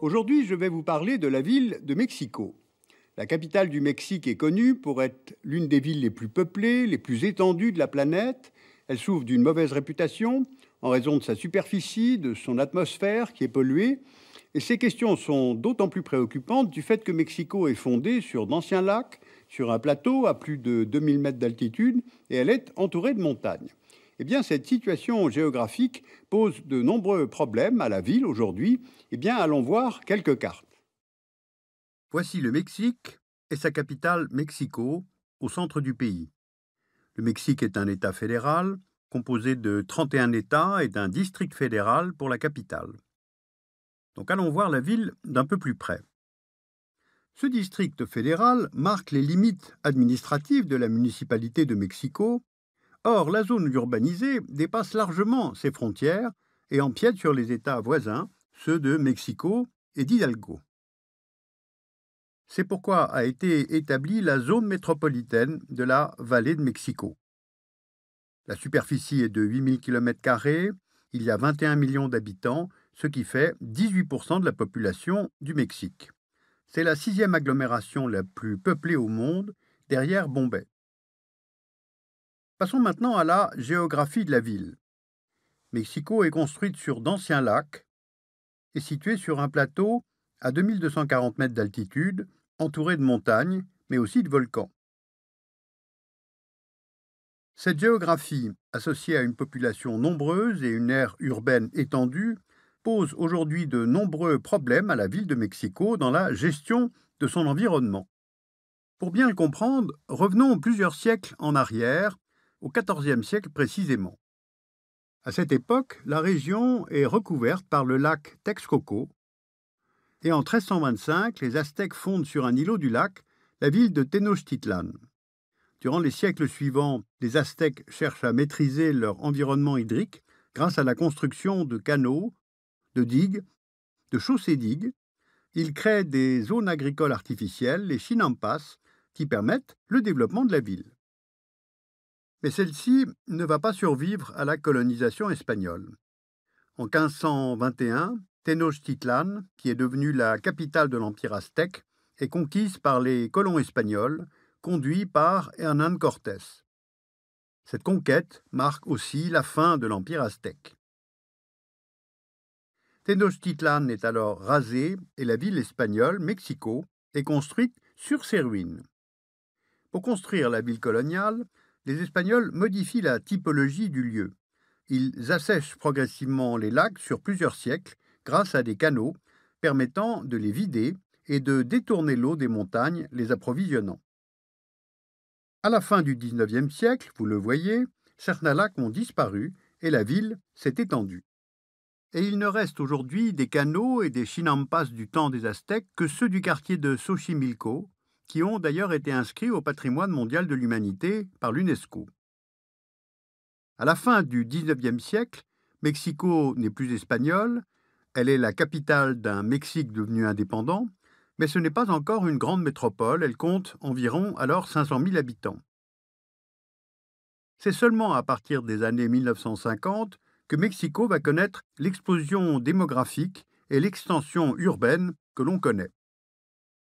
Aujourd'hui, je vais vous parler de la ville de Mexico. La capitale du Mexique est connue pour être l'une des villes les plus peuplées, les plus étendues de la planète. Elle souffre d'une mauvaise réputation en raison de sa superficie, de son atmosphère qui est polluée. Et ces questions sont d'autant plus préoccupantes du fait que Mexico est fondée sur d'anciens lacs, sur un plateau à plus de 2000 mètres d'altitude, et elle est entourée de montagnes. Eh bien, cette situation géographique pose de nombreux problèmes à la ville aujourd'hui. Eh bien, allons voir quelques cartes. Voici le Mexique et sa capitale Mexico, au centre du pays. Le Mexique est un État fédéral, composé de 31 États et d'un district fédéral pour la capitale. Donc allons voir la ville d'un peu plus près. Ce district fédéral marque les limites administratives de la municipalité de Mexico. Or, la zone urbanisée dépasse largement ses frontières et empiète sur les États voisins, ceux de Mexico et d'Hidalgo. C'est pourquoi a été établie la zone métropolitaine de la vallée de Mexico. La superficie est de 8000 km², il y a 21 millions d'habitants, ce qui fait 18% de la population du Mexique. C'est la 6e agglomération la plus peuplée au monde, derrière Bombay. Passons maintenant à la géographie de la ville. Mexico est construite sur d'anciens lacs et située sur un plateau à 2240 mètres d'altitude, entouré de montagnes, mais aussi de volcans. Cette géographie, associée à une population nombreuse et une aire urbaine étendue, pose aujourd'hui de nombreux problèmes à la ville de Mexico dans la gestion de son environnement. Pour bien le comprendre, revenons plusieurs siècles en arrière, au XIVe siècle précisément. À cette époque, la région est recouverte par le lac Texcoco, et en 1325, les Aztèques fondent sur un îlot du lac la ville de Tenochtitlan. Durant les siècles suivants, les Aztèques cherchent à maîtriser leur environnement hydrique grâce à la construction de canaux, de digues, de chaussées-digues. Ils créent des zones agricoles artificielles, les chinampas, qui permettent le développement de la ville. Mais celle-ci ne va pas survivre à la colonisation espagnole. En 1521, Tenochtitlan, qui est devenue la capitale de l'Empire aztèque, est conquise par les colons espagnols, conduits par Hernán Cortés. Cette conquête marque aussi la fin de l'Empire aztèque. Tenochtitlan est alors rasée et la ville espagnole, Mexico, est construite sur ses ruines. Pour construire la ville coloniale, les Espagnols modifient la typologie du lieu. Ils assèchent progressivement les lacs sur plusieurs siècles grâce à des canaux permettant de les vider et de détourner l'eau des montagnes, les approvisionnant. À la fin du XIXe siècle, vous le voyez, certains lacs ont disparu et la ville s'est étendue. Et il ne reste aujourd'hui des canaux et des chinampas du temps des Aztèques que ceux du quartier de Xochimilco, qui ont d'ailleurs été inscrits au patrimoine mondial de l'humanité par l'UNESCO. À la fin du XIXe siècle, Mexico n'est plus espagnole, elle est la capitale d'un Mexique devenu indépendant, mais ce n'est pas encore une grande métropole, elle compte environ alors 500 000 habitants. C'est seulement à partir des années 1950 que Mexico va connaître l'explosion démographique et l'extension urbaine que l'on connaît.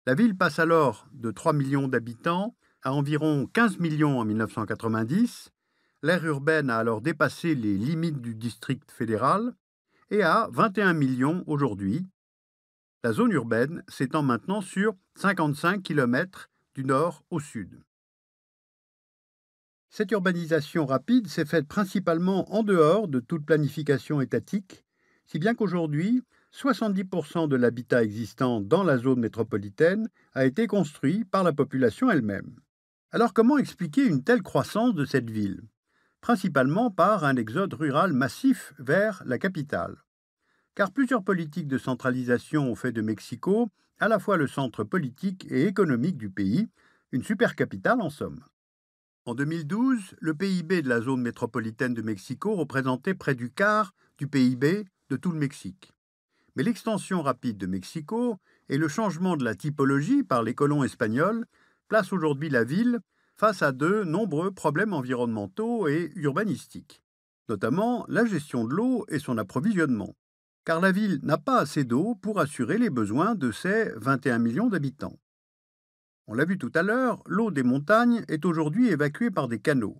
La ville passe alors de 3 millions d'habitants à environ 15 millions en 1990. L'aire urbaine a alors dépassé les limites du district fédéral et à 21 millions aujourd'hui. La zone urbaine s'étend maintenant sur 55 km du nord au sud. Cette urbanisation rapide s'est faite principalement en dehors de toute planification étatique, si bien qu'aujourd'hui, 70% de l'habitat existant dans la zone métropolitaine a été construit par la population elle-même. Alors comment expliquer une telle croissance de cette ville ? Principalement par un exode rural massif vers la capitale. Car plusieurs politiques de centralisation ont fait de Mexico à la fois le centre politique et économique du pays, une supercapitale en somme. En 2012, le PIB de la zone métropolitaine de Mexico représentait près du quart du PIB de tout le Mexique. Mais l'extension rapide de Mexico et le changement de la typologie par les colons espagnols placent aujourd'hui la ville face à de nombreux problèmes environnementaux et urbanistiques, notamment la gestion de l'eau et son approvisionnement. car la ville n'a pas assez d'eau pour assurer les besoins de ses 21 millions d'habitants. On l'a vu tout à l'heure, l'eau des montagnes est aujourd'hui évacuée par des canaux.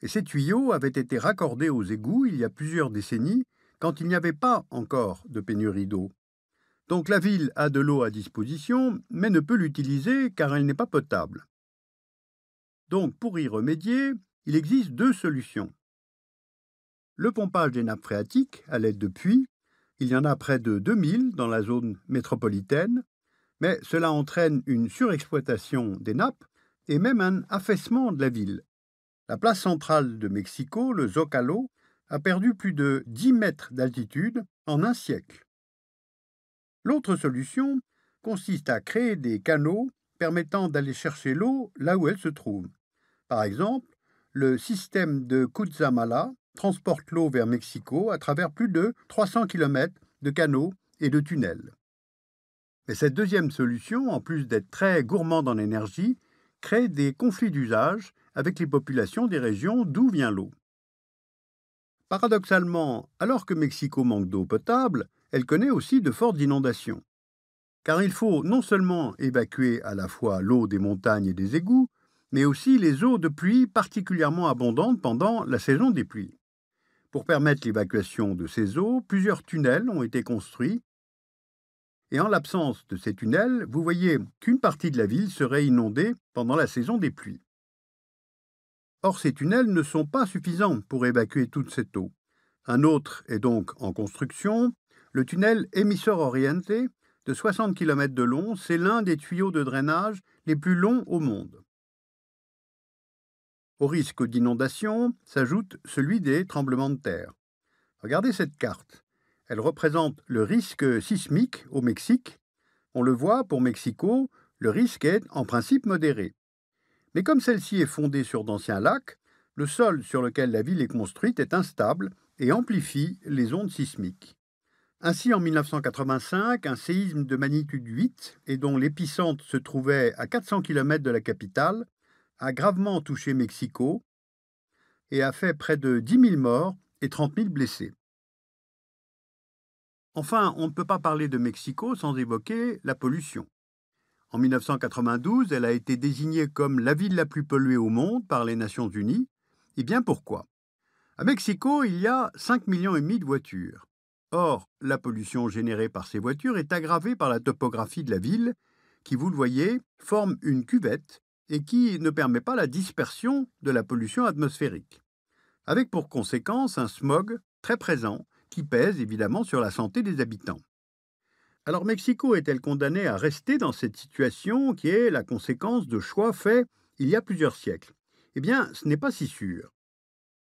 Et ces tuyaux avaient été raccordés aux égouts il y a plusieurs décennies, quand il n'y avait pas encore de pénurie d'eau. Donc la ville a de l'eau à disposition, mais ne peut l'utiliser car elle n'est pas potable. Donc pour y remédier, il existe deux solutions. Le pompage des nappes phréatiques à l'aide de puits, il y en a près de 2000 dans la zone métropolitaine, mais cela entraîne une surexploitation des nappes et même un affaissement de la ville. La place centrale de Mexico, le Zócalo, a perdu plus de 10 mètres d'altitude en un siècle. L'autre solution consiste à créer des canaux permettant d'aller chercher l'eau là où elle se trouve. Par exemple, le système de Cutzamala transporte l'eau vers Mexico à travers plus de 300 km de canaux et de tunnels. Mais cette deuxième solution, en plus d'être très gourmande en énergie, crée des conflits d'usage avec les populations des régions d'où vient l'eau. Paradoxalement, alors que Mexico manque d'eau potable, elle connaît aussi de fortes inondations. Car il faut non seulement évacuer à la fois l'eau des montagnes et des égouts, mais aussi les eaux de pluie particulièrement abondantes pendant la saison des pluies. Pour permettre l'évacuation de ces eaux, plusieurs tunnels ont été construits. Et en l'absence de ces tunnels, vous voyez qu'une partie de la ville serait inondée pendant la saison des pluies. Or, ces tunnels ne sont pas suffisants pour évacuer toute cette eau. Un autre est donc en construction. Le tunnel Emisor Oriente, de 60 km de long, c'est l'un des tuyaux de drainage les plus longs au monde. Au risque d'inondation s'ajoute celui des tremblements de terre. Regardez cette carte. Elle représente le risque sismique au Mexique. On le voit, pour Mexico, le risque est en principe modéré. Mais comme celle-ci est fondée sur d'anciens lacs, le sol sur lequel la ville est construite est instable et amplifie les ondes sismiques. Ainsi, en 1985, un séisme de magnitude 8, et dont l'épicentre se trouvait à 400 km de la capitale, a gravement touché Mexico et a fait près de 10 000 morts et 30 000 blessés. Enfin, on ne peut pas parler de Mexico sans évoquer la pollution. En 1992, elle a été désignée comme la ville la plus polluée au monde par les Nations Unies. Et bien pourquoi? À Mexico, il y a 5,5 millions de voitures. Or, la pollution générée par ces voitures est aggravée par la topographie de la ville, qui, vous le voyez, forme une cuvette et qui ne permet pas la dispersion de la pollution atmosphérique. Avec pour conséquence un smog très présent qui pèse évidemment sur la santé des habitants. Alors Mexico est-elle condamnée à rester dans cette situation qui est la conséquence de choix faits il y a plusieurs siècles? Eh bien, ce n'est pas si sûr.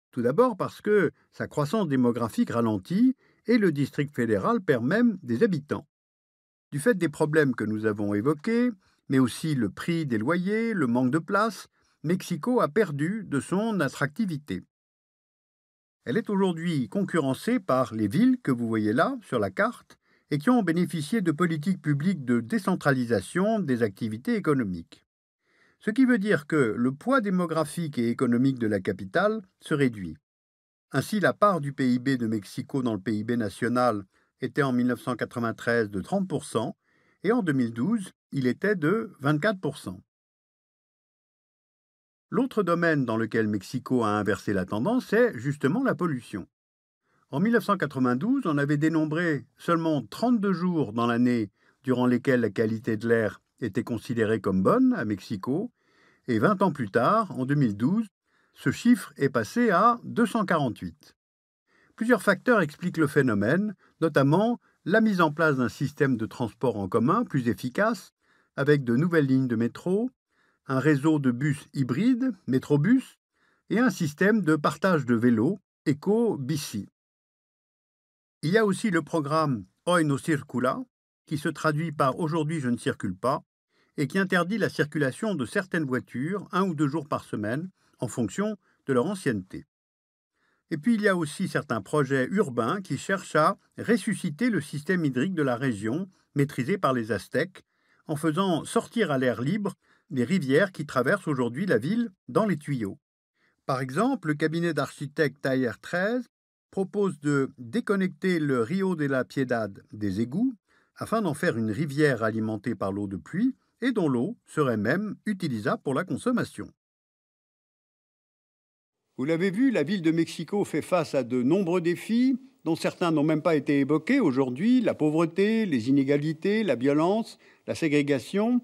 Tout d'abord parce que sa croissance démographique ralentit et le district fédéral perd même des habitants. Du fait des problèmes que nous avons évoqués, mais aussi le prix des loyers, le manque de place, Mexico a perdu de son attractivité. Elle est aujourd'hui concurrencée par les villes que vous voyez là sur la carte et qui ont bénéficié de politiques publiques de décentralisation des activités économiques. Ce qui veut dire que le poids démographique et économique de la capitale se réduit. Ainsi, la part du PIB de Mexico dans le PIB national était en 1993 de 30% et en 2012, il était de 24%. L'autre domaine dans lequel Mexico a inversé la tendance, c'est justement la pollution. En 1992, on avait dénombré seulement 32 jours dans l'année durant lesquels la qualité de l'air était considérée comme bonne à Mexico, et 20 ans plus tard, en 2012, ce chiffre est passé à 248. Plusieurs facteurs expliquent le phénomène, notamment la mise en place d'un système de transport en commun plus efficace, avec de nouvelles lignes de métro, un réseau de bus hybrides, Métrobus, et un système de partage de vélos, Eco-Bici. Il y a aussi le programme Hoy no circula, qui se traduit par Aujourd'hui je ne circule pas, et qui interdit la circulation de certaines voitures 1 ou 2 jours par semaine, en fonction de leur ancienneté. Et puis il y a aussi certains projets urbains qui cherchent à ressusciter le système hydrique de la région, maîtrisé par les Aztèques, en faisant sortir à l'air libre les rivières qui traversent aujourd'hui la ville dans les tuyaux. Par exemple, le cabinet d'architectes Tailler 13 propose de déconnecter le Rio de la Piedad des égouts afin d'en faire une rivière alimentée par l'eau de pluie et dont l'eau serait même utilisable pour la consommation. Vous l'avez vu, la ville de Mexico fait face à de nombreux défis, dont certains n'ont même pas été évoqués aujourd'hui, la pauvreté, les inégalités, la violence, la ségrégation.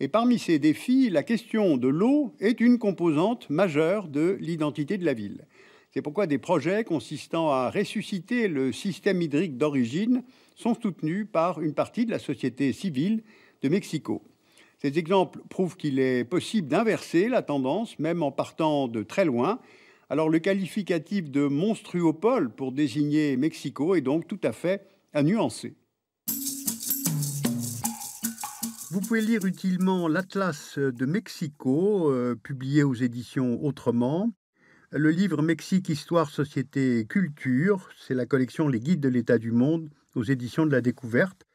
Et parmi ces défis, la question de l'eau est une composante majeure de l'identité de la ville. C'est pourquoi des projets consistant à ressusciter le système hydrique d'origine sont soutenus par une partie de la société civile de Mexico. Ces exemples prouvent qu'il est possible d'inverser la tendance, même en partant de très loin. Alors le qualificatif de monstruopole pour désigner Mexico est donc tout à fait à nuancer. Vous pouvez lire utilement l'Atlas de Mexico, publié aux éditions Autrement. Le livre Mexique, Histoire, Société, Culture, c'est la collection Les Guides de l'État du Monde aux éditions de la Découverte.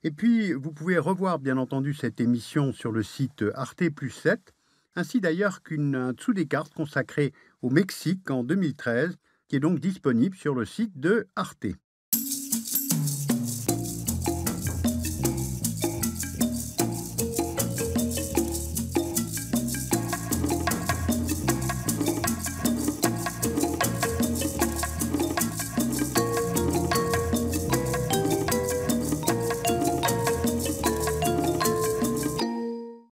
Et puis, vous pouvez revoir, bien entendu, cette émission sur le site Arte plus 7, ainsi d'ailleurs qu'un dessous des cartes consacré au Mexique en 2013, qui est donc disponible sur le site de Arte.